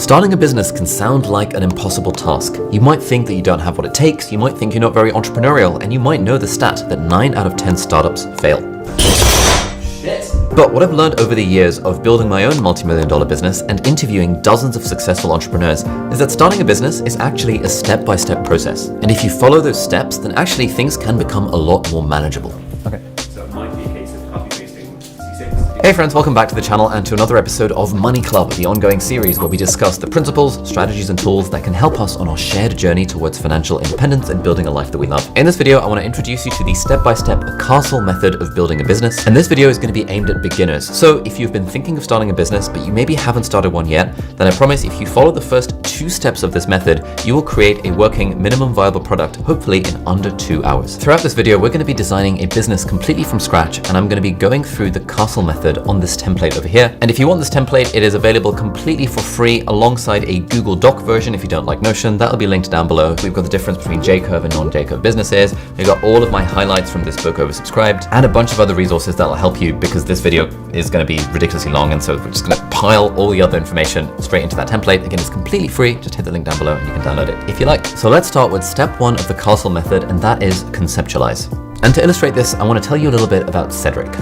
Starting a business can sound like an impossible task. You might think that you don't have what it takes, you might think you're not very entrepreneurial, and you might know the stat that 9 out of 10 startups fail. Shit. But what I've learned over the years of building my own multi-million-dollar business and interviewing dozens of successful entrepreneurs is that starting a business is actually a step-by-step process. And if you follow those steps, then actually things can become a lot more manageable. Okay. Hey friends, welcome back to the channel and to another episode of Money Club, the ongoing series where we discuss the principles, strategies, and tools that can help us on our shared journey towards financial independence and building a life that we love. In this video, I want to introduce you to the step-by-step castle method of building a business, and this video is going to be aimed at beginners. So if you've been thinking of starting a business, but you maybe haven't started one yet, then I promise if you follow the first 2 steps of this method, you will create a working minimum viable product, hopefully in under 2 hours. Throughout this video, we're going to be designing a business completely from scratch, and I'm going to be going through the castle method on this template over here. And if you want this template, it is available completely for free alongside a Google Doc version if you don't like Notion. That'll be linked down below. We've got the difference between J-curve and non-J-curve businesses. We've got all of my highlights from this book oversubscribed and a bunch of other resources that'll help you because this video is going to be ridiculously long, and so we're just going to pile all the other information straight into that template. Again, it's completely free. Just hit the link down below and you can download it if you like. So let's start with step 1 of the castle method, and that is conceptualize. And to illustrate this, I want to tell you a little bit about Cedric.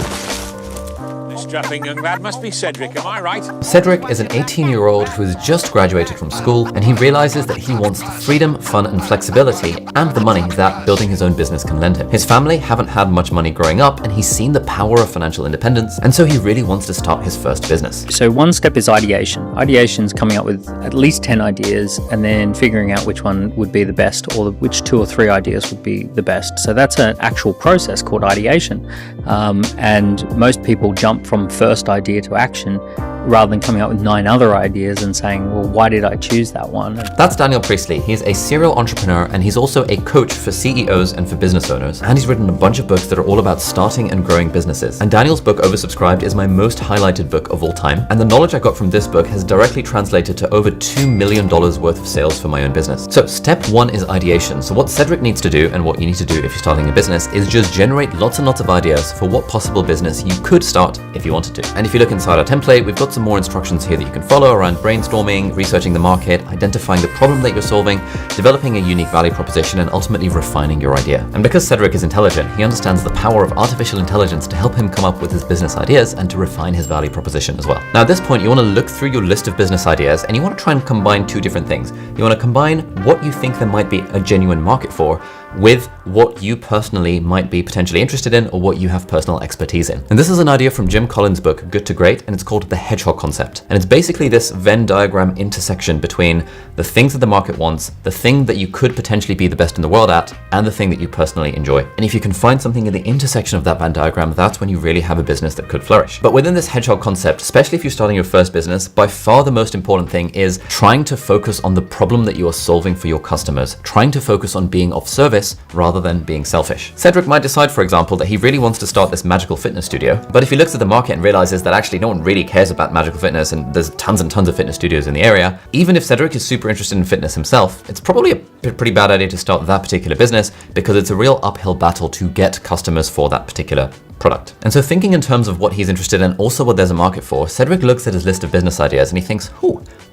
Strapping young lad must be Cedric, am I right? Cedric is an 18-year-old who has just graduated from school, and he realizes that he wants the freedom, fun, and flexibility and the money that building his own business can lend him. His family haven't had much money growing up, and he's seen the power of financial independence, and so he really wants to start his first business. So one step is ideation. Ideation is coming up with at least 10 ideas and then figuring out which one would be the best, or which 2 or 3 ideas would be the best. So that's an actual process called ideation. And most people jump from first idea to action rather than coming up with 9 other ideas and saying, well, why did I choose that one? That's Daniel Priestley. He's a serial entrepreneur, and he's also a coach for CEOs and for business owners. And he's written a bunch of books that are all about starting and growing businesses. And Daniel's book, Oversubscribed, is my most highlighted book of all time. And the knowledge I got from this book has directly translated to over $2 million worth of sales for my own business. So step 1 is ideation. So what Cedric needs to do, and what you need to do if you're starting a business, is just generate lots and lots of ideas for what possible business you could start if you wanted to. And if you look inside our template, we've got some more instructions here that you can follow around brainstorming, researching the market, identifying the problem that you're solving, developing a unique value proposition, and ultimately refining your idea. And because Cedric is intelligent, he understands the power of artificial intelligence to help him come up with his business ideas and to refine his value proposition as well. Now at this point, you want to look through your list of business ideas, and you want to try and combine 2 different things. You want to combine what you think there might be a genuine market for with what you personally might be potentially interested in, or what you have personal expertise in. And this is an idea from Jim Collins' book, Good to Great, and it's called the hedgehog concept. And it's basically this Venn diagram intersection between the things that the market wants, the thing that you could potentially be the best in the world at, and the thing that you personally enjoy. And if you can find something in the intersection of that Venn diagram, that's when you really have a business that could flourish. But within this hedgehog concept, especially if you're starting your first business, by far the most important thing is trying to focus on the problem that you are solving for your customers, trying to focus on being of service rather than being selfish. Cedric might decide, for example, that he really wants to start this magical fitness studio, but if he looks at the market and realizes that actually no one really cares about magical fitness and there's tons and tons of fitness studios in the area, even if Cedric is super interested in fitness himself, it's probably a pretty bad idea to start that particular business because it's a real uphill battle to get customers for that particular product. And so thinking in terms of what he's interested in, also what there's a market for, Cedric looks at his list of business ideas and he thinks,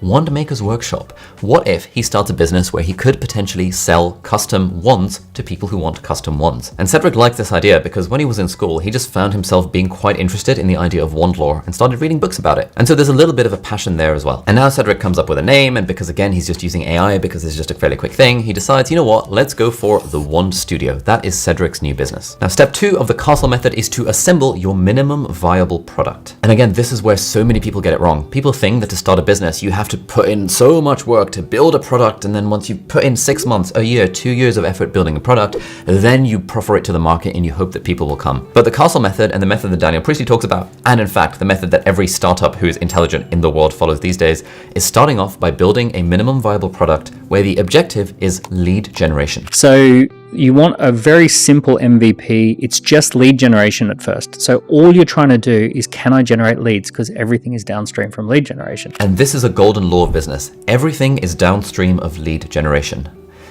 Wand Maker's Workshop. What if he starts a business where he could potentially sell custom wands to people who want custom wands? And Cedric liked this idea because when he was in school, he just found himself being quite interested in the idea of wand lore and started reading books about it. And so there's a little bit of a passion there as well. And now Cedric comes up with a name, and because again, he's just using AI because it's just a fairly quick thing, he decides, you know what, let's go for the Wand Studio. That is Cedric's new business. Now, step 2 of the castle method is to assemble your minimum viable product. And again, this is where so many people get it wrong. People think that to start a business, you have to put in so much work to build a product, and then once you put in 6 months, a year, 2 years of effort building a product, then you proffer it to the market and you hope that people will come. But the castle method, and the method that Daniel Priestley talks about, and in fact, the method that every startup who is intelligent in the world follows these days, is starting off by building a minimum viable product where the objective is lead generation. So you want a very simple MVP. It's just lead generation at first. So all you're trying to do is, can I generate leads? Because everything is downstream from lead generation. And this is a golden law of business. Everything is downstream of lead generation.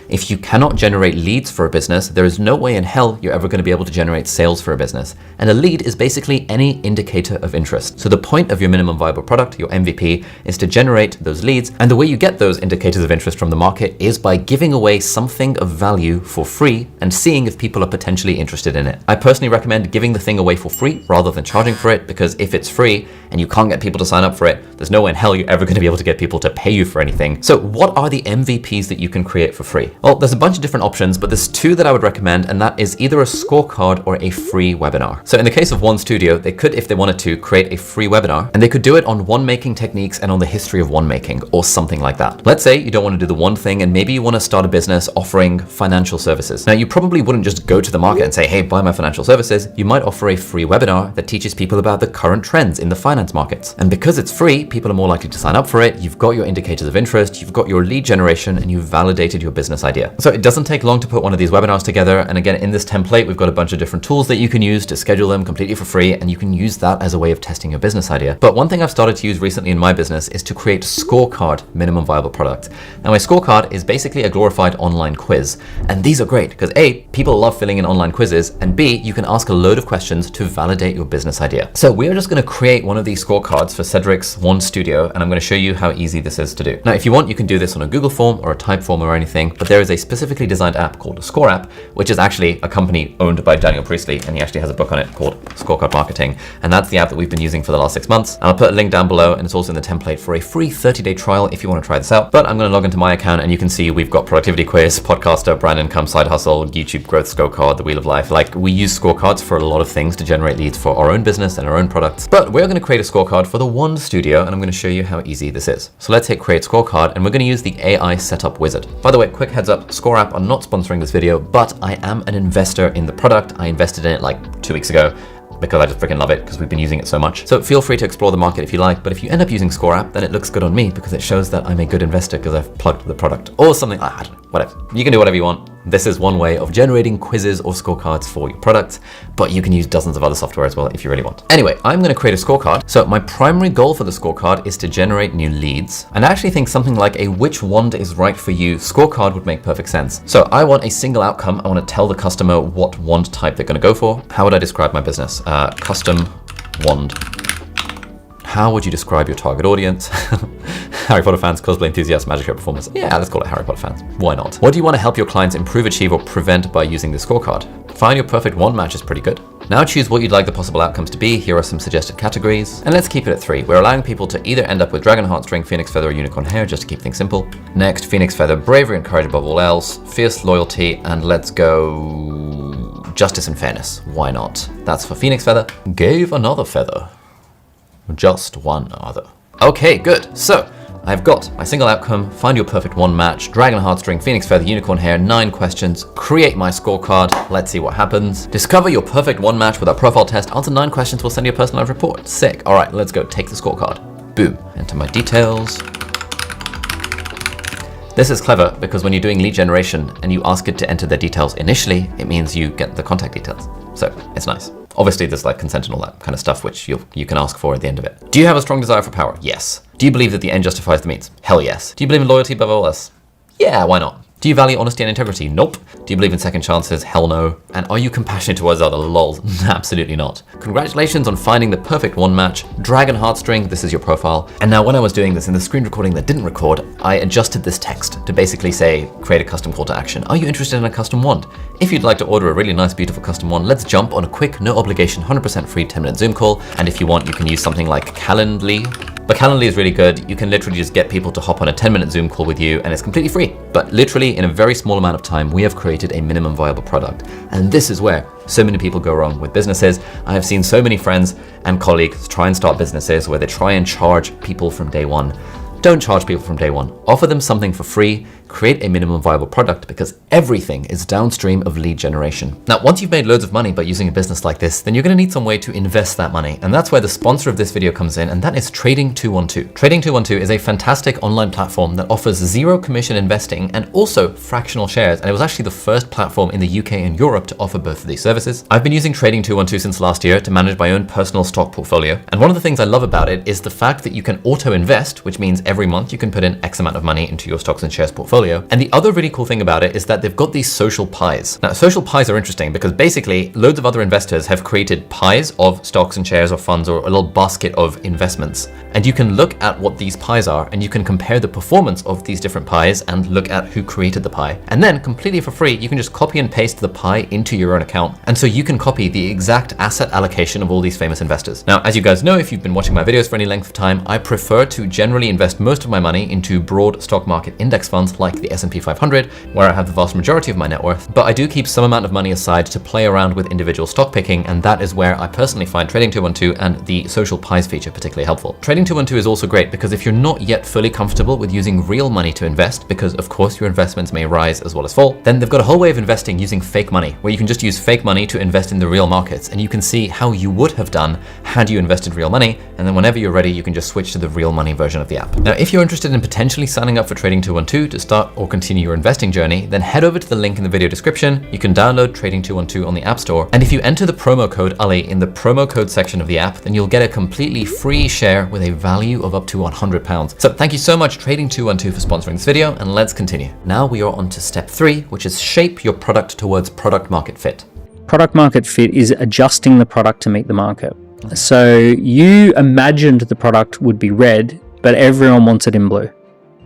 If you cannot generate leads for a business, there is no way in hell you're ever going to be able to generate sales for a business. And a lead is basically any indicator of interest. So the point of your minimum viable product, your MVP, is to generate those leads. And the way you get those indicators of interest from the market is by giving away something of value for free and seeing if people are potentially interested in it. I personally recommend giving the thing away for free rather than charging for it, because if it's free and you can't get people to sign up for it, there's no way in hell you're ever going to be able to get people to pay you for anything. So what are the MVPs that you can create for free? Well, there's a bunch of different options, but there's two that I would recommend, and that is either a scorecard or a free webinar. So in the case of One Studio, they could, if they wanted to, create a free webinar, and they could do it on wand making techniques and on the history of wand making or something like that. Let's say you don't want to do the one thing and maybe you want to start a business offering financial services. Now, you probably wouldn't just go to the market and say, hey, buy my financial services. You might offer a free webinar that teaches people about the current trends in the finance markets. And because it's free, people are more likely to sign up for it. You've got your indicators of interest, you've got your lead generation, and you've validated your business idea. So it doesn't take long to put one of these webinars together. And again, in this template, we've got a bunch of different tools that you can use to schedule them completely for free, and you can use that as a way of testing your business idea. But one thing I've started to use recently in my business is to create scorecard minimum viable product. Now, my scorecard is basically a glorified online quiz. And these are great because A, people love filling in online quizzes, and B, you can ask a load of questions to validate your business idea. So we are just going to create one of these scorecards for Cedric's One Studio, and I'm going to show you how easy this is to do. Now, if you want, you can do this on a Google form or a Typeform or anything, but there is a specifically designed app called Score App, which is actually a company owned by Daniel Priestley, and he actually has a book on it called Scorecard Marketing, and that's the app that we've been using for the last 6 months. And I'll put a link down below, and it's also in the template for a free 30-day trial if you want to try this out. But I'm going to log into my account, and you can see we've got productivity quiz, podcaster, brand income, side hustle, YouTube growth scorecard, the wheel of life. Like, we use scorecards for a lot of things to generate leads for our own business and our own products. But we're going to create a scorecard for the One Studio, and I'm going to show you how easy this is. So let's hit create scorecard, and we're going to use the AI setup wizard. By the way, quick heads up, Score App are not sponsoring this video, but I am an investor in the product. I invested in it like 2 weeks ago, because I just freaking love it because we've been using it so much. So feel free to explore the market if you like, but if you end up using Score App, then it looks good on me because it shows that I'm a good investor because I've plugged the product or something. I don't know, whatever. You can do whatever you want. This is one way of generating quizzes or scorecards for your product, but you can use dozens of other software as well if you really want. Anyway, I'm going to create a scorecard. So my primary goal for the scorecard is to generate new leads. And I actually think something like a which wand is right for you scorecard would make perfect sense. So I want a single outcome. I want to tell the customer what wand type they're going to go for. How would I describe my business? Custom wand. How would you describe your target audience? Harry Potter fans, cosplay enthusiasts, magic show performers. Yeah, let's call it Harry Potter fans. Why not? What do you want to help your clients improve, achieve, or prevent by using the scorecard? Find your perfect wand match is pretty good. Now choose what you'd like the possible outcomes to be. Here are some suggested categories. And let's keep it at 3. We're allowing people to either end up with dragon heartstring, phoenix feather, or unicorn hair, just to keep things simple. Next, phoenix feather, bravery and courage above all else, fierce loyalty, and let's go justice and fairness. Why not? That's for phoenix feather. Gave another feather. Just one other. Okay, good. So I've got my single outcome, find your perfect wand match, dragon heartstring, phoenix feather, unicorn hair, 9 questions, create my scorecard. Let's see what happens. Discover your perfect wand match with our profile test. Answer 9 questions, we'll send you a personalized report. Sick. All right, let's go take the scorecard. Boom. Enter my details. This is clever because when you're doing lead generation and you ask it to enter their details initially, it means you get the contact details. So it's nice. Obviously, there's like consent and all that kind of stuff, which you can ask for at the end of it. Do you have a strong desire for power? Yes. Do you believe that the end justifies the means? Hell yes. Do you believe in loyalty above all else? Yeah, why not? Do you value honesty and integrity? Nope. Do you believe in second chances? Hell no. And are you compassionate towards others? Lol. Absolutely not. Congratulations on finding the perfect wand match. Dragon heartstring, this is your profile. And now when I was doing this in the screen recording that didn't record, I adjusted this text to basically say, create a custom call to action. Are you interested in a custom wand? If you'd like to order a really nice, beautiful custom wand, let's jump on a quick, no obligation, 100% free 10-minute Zoom call. And if you want, you can use something like Calendly. But Calendly is really good. You can literally just get people to hop on a 10-minute Zoom call with you and it's completely free. But literally in a very small amount of time, we have created a minimum viable product. And this is where so many people go wrong with businesses. I have seen so many friends and colleagues try and start businesses where they try and charge people from day one. Don't charge people from day one. Offer them something for free. Create a minimum viable product because everything is downstream of lead generation. Now, once you've made loads of money by using a business like this, then you're going to need some way to invest that money. And that's where the sponsor of this video comes in, and that is Trading 212. Trading 212 is a fantastic online platform that offers 0 commission investing and also fractional shares. And it was actually the first platform in the UK and Europe to offer both of these services. I've been using Trading 212 since last year to manage my own personal stock portfolio. And one of the things I love about it is the fact that you can auto invest, which means every month you can put in X amount of money into your stocks and shares portfolio. And the other really cool thing about it is that they've got these social pies. Now, social pies are interesting because basically loads of other investors have created pies of stocks and shares or funds or a little basket of investments. And you can look at what these pies are and you can compare the performance of these different pies and look at who created the pie. And then completely for free, you can just copy and paste the pie into your own account. And so you can copy the exact asset allocation of all these famous investors. Now, as you guys know, if you've been watching my videos for any length of time, I prefer to generally invest most of my money into broad stock market index funds like the S&P 500, where I have the vast majority of my net worth. But I do keep some amount of money aside to play around with individual stock picking, and that is where I personally find Trading 212 and the social pies feature particularly helpful. Trading 212 is also great because if you're not yet fully comfortable with using real money to invest, because of course your investments may rise as well as fall, then they've got a whole way of investing using fake money, where you can just use fake money to invest in the real markets, and you can see how you would have done had you invested real money, and then whenever you're ready, you can just switch to the real money version of the app. Now, if you're interested in potentially signing up for Trading 212 to start or continue your investing journey, then head over to the link in the video description. You can download Trading 212 on the App Store, and if you enter the promo code Ali in the promo code section of the app, then you'll get a completely free share with a value of up to £100. So thank you so much Trading 212 for sponsoring this video, and let's continue. Now we are on to step 3, which is shape your product towards product market fit. Product market fit is adjusting the product to meet the market. So you imagined the product would be red, but everyone wants it in blue.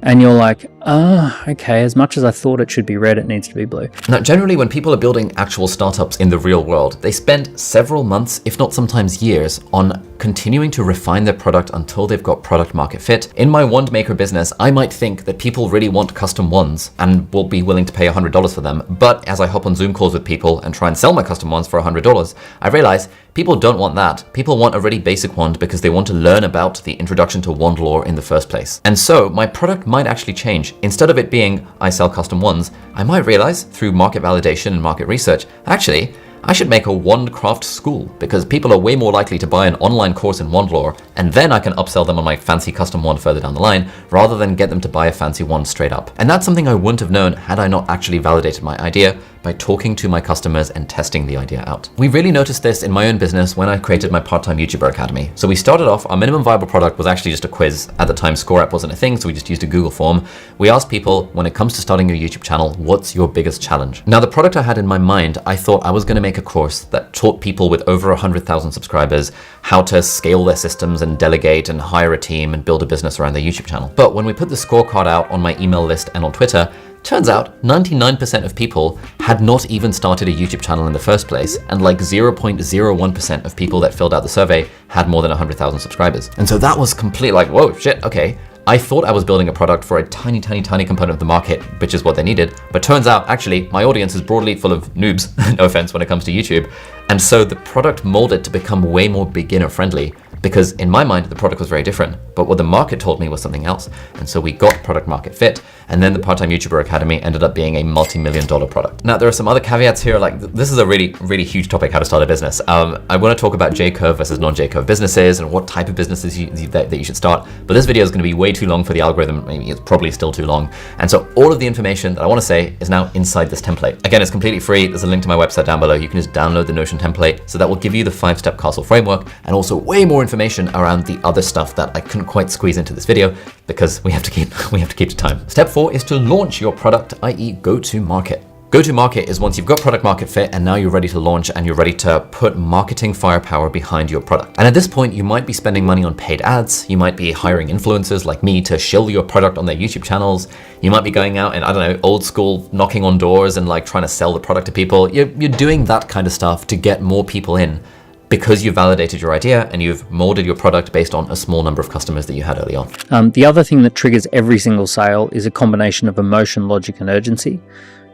And you're like, okay, as much as I thought it should be red, it needs to be blue. Now, generally when people are building actual startups in the real world, they spend several months, if not sometimes years, on continuing to refine their product until they've got product market fit. In my wand maker business, I might think that people really want custom wands and will be willing to pay $100 for them. But as I hop on Zoom calls with people and try and sell my custom wands for $100, I realize people don't want that. People want a really basic wand because they want to learn about the introduction to wand lore in the first place. And so my product might actually change. Instead of it being, I sell custom wands, I might realize through market validation and market research, actually, I should make a wand craft school because people are way more likely to buy an online course in wand lore, and then I can upsell them on my fancy custom wand further down the line rather than get them to buy a fancy wand straight up. And that's something I wouldn't have known had I not actually validated my idea by talking to my customers and testing the idea out. We really noticed this in my own business when I created my part-time YouTuber Academy. So we started off, our minimum viable product was actually just a quiz. At the time, Score App wasn't a thing, so we just used a Google form. We asked people, when it comes to starting your YouTube channel, what's your biggest challenge? Now, the product I had in my mind, I thought I was gonna make a course that taught people with over 100,000 subscribers how to scale their systems and delegate and hire a team and build a business around their YouTube channel. But when we put the scorecard out on my email list and on Twitter, turns out 99% of people had not even started a YouTube channel in the first place, and like 0.01% of people that filled out the survey had more than 100,000 subscribers. And so that was completely like, whoa, shit, okay. I thought I was building a product for a tiny, tiny, tiny component of the market, which is what they needed. But turns out, actually, my audience is broadly full of noobs, no offense when it comes to YouTube. And so the product molded to become way more beginner friendly, because in my mind, the product was very different, but what the market told me was something else. And so we got product market fit, and then the Part-Time YouTuber Academy ended up being a multi-million-dollar product. Now, there are some other caveats here, like this is a really, really huge topic, how to start a business. I want to talk about J-curve versus non-J-curve businesses and what type of businesses that you should start, but this video is going to be way too long for the algorithm. Maybe it's probably still too long. And so all of the information that I want to say is now inside this template. Again, it's completely free. There's a link to my website down below. You can just download the Notion template. So that will give you the 5-step castle framework and also way more information around the other stuff that I couldn't quite squeeze into this video because we have to keep to time. Step 4 is to launch your product, i.e. go to market. Go to market is once you've got product market fit and now you're ready to launch and you're ready to put marketing firepower behind your product. And at this point, you might be spending money on paid ads. You might be hiring influencers like me to shill your product on their YouTube channels. You might be going out and, I don't know, old school knocking on doors and like trying to sell the product to people. You're doing that kind of stuff to get more people in because you've validated your idea and you've molded your product based on a small number of customers that you had early on. The other thing that triggers every single sale is a combination of emotion, logic, and urgency.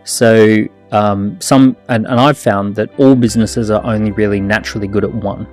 So and I've found that all businesses are only really naturally good at one.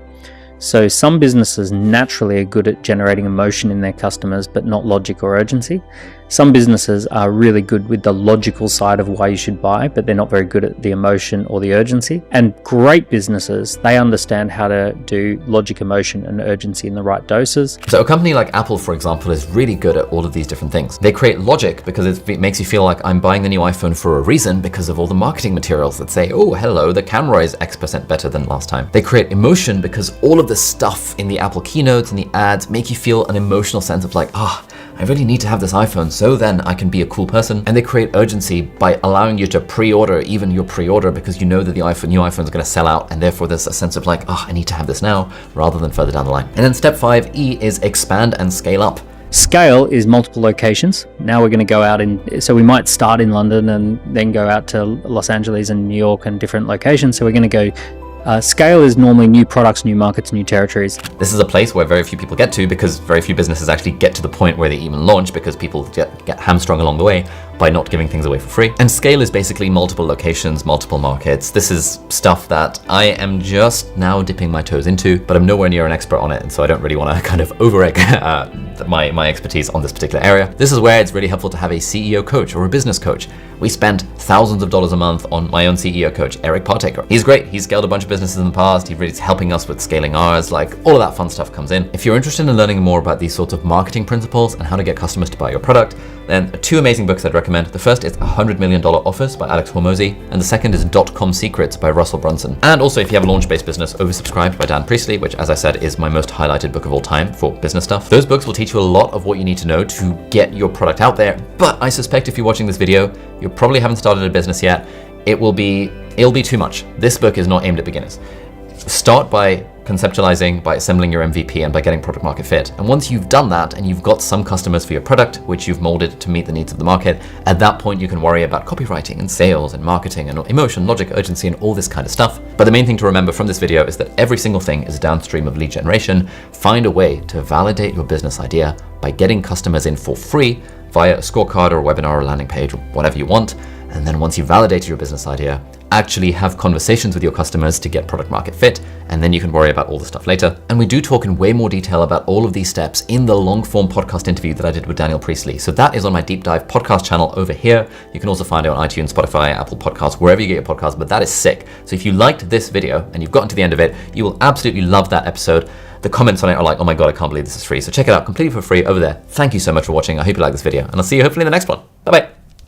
So some businesses naturally are good at generating emotion in their customers, but not logic or urgency. Some businesses are really good with the logical side of why you should buy, but they're not very good at the emotion or the urgency. And great businesses, they understand how to do logic, emotion, and urgency in the right doses. So a company like Apple, for example, is really good at all of these different things. They create logic because it makes you feel like I'm buying the new iPhone for a reason because of all the marketing materials that say, oh, hello, the camera is X% better than last time. They create emotion because all of the stuff in the Apple keynotes and the ads make you feel an emotional sense of like, I really need to have this iPhone so then I can be a cool person. And they create urgency by allowing you to pre-order even your pre-order because you know that the new iPhone is going to sell out, and therefore there's a sense of like, oh, I need to have this now rather than further down the line. And then step 5E is expand and scale up. Scale is multiple locations. Now we're going to go out so we might start in London and then go out to Los Angeles and New York and different locations. So we're going to go scale is normally new products, new markets, new territories. This is a place where very few people get to because very few businesses actually get to the point where they even launch because people get hamstrung along the way by not giving things away for free. And scale is basically multiple locations, multiple markets. This is stuff that I am just now dipping my toes into, but I'm nowhere near an expert on it, and so I don't really want to kind of over-egg my expertise on this particular area. This is where it's really helpful to have a CEO coach or a business coach. We spend thousands of dollars a month on my own CEO coach, Eric Partaker. He's great. He's scaled a bunch of businesses in the past. He really is helping us with scaling ours. Like, all of that fun stuff comes in. If you're interested in learning more about these sorts of marketing principles and how to get customers to buy your product, then 2 amazing books I'd recommend. The first is $100 Million Offers by Alex Hormozy, and the second is .com Secrets by Russell Brunson. And also, if you have a launch-based business, Oversubscribed by Dan Priestley, which, as I said, is my most highlighted book of all time for business stuff. Those books will teach you a lot of what you need to know to get your product out there. But I suspect if you're watching this video, you probably haven't started a business yet. It'll be too much. This book is not aimed at beginners. Start by conceptualizing, by assembling your MVP, and by getting product market fit. And once you've done that and you've got some customers for your product, which you've molded to meet the needs of the market, at that point you can worry about copywriting and sales and marketing and emotion, logic, urgency, and all this kind of stuff. But the main thing to remember from this video is that every single thing is downstream of lead generation. Find a way to validate your business idea by getting customers in for free via a scorecard or a webinar or a landing page or whatever you want. And then once you've validated your business idea, actually have conversations with your customers to get product market fit, and then you can worry about all the stuff later. And we do talk in way more detail about all of these steps in the long form podcast interview that I did with Daniel Priestley. So that is on my deep dive podcast channel over here. You can also find it on iTunes, Spotify, Apple Podcasts, wherever you get your podcasts, but that is sick. So if you liked this video and you've gotten to the end of it, you will absolutely love that episode. The comments on it are like, oh my God, I can't believe this is free. So check it out completely for free over there. Thank you so much for watching. I hope you like this video, and I'll see you hopefully in the next one. Bye-bye.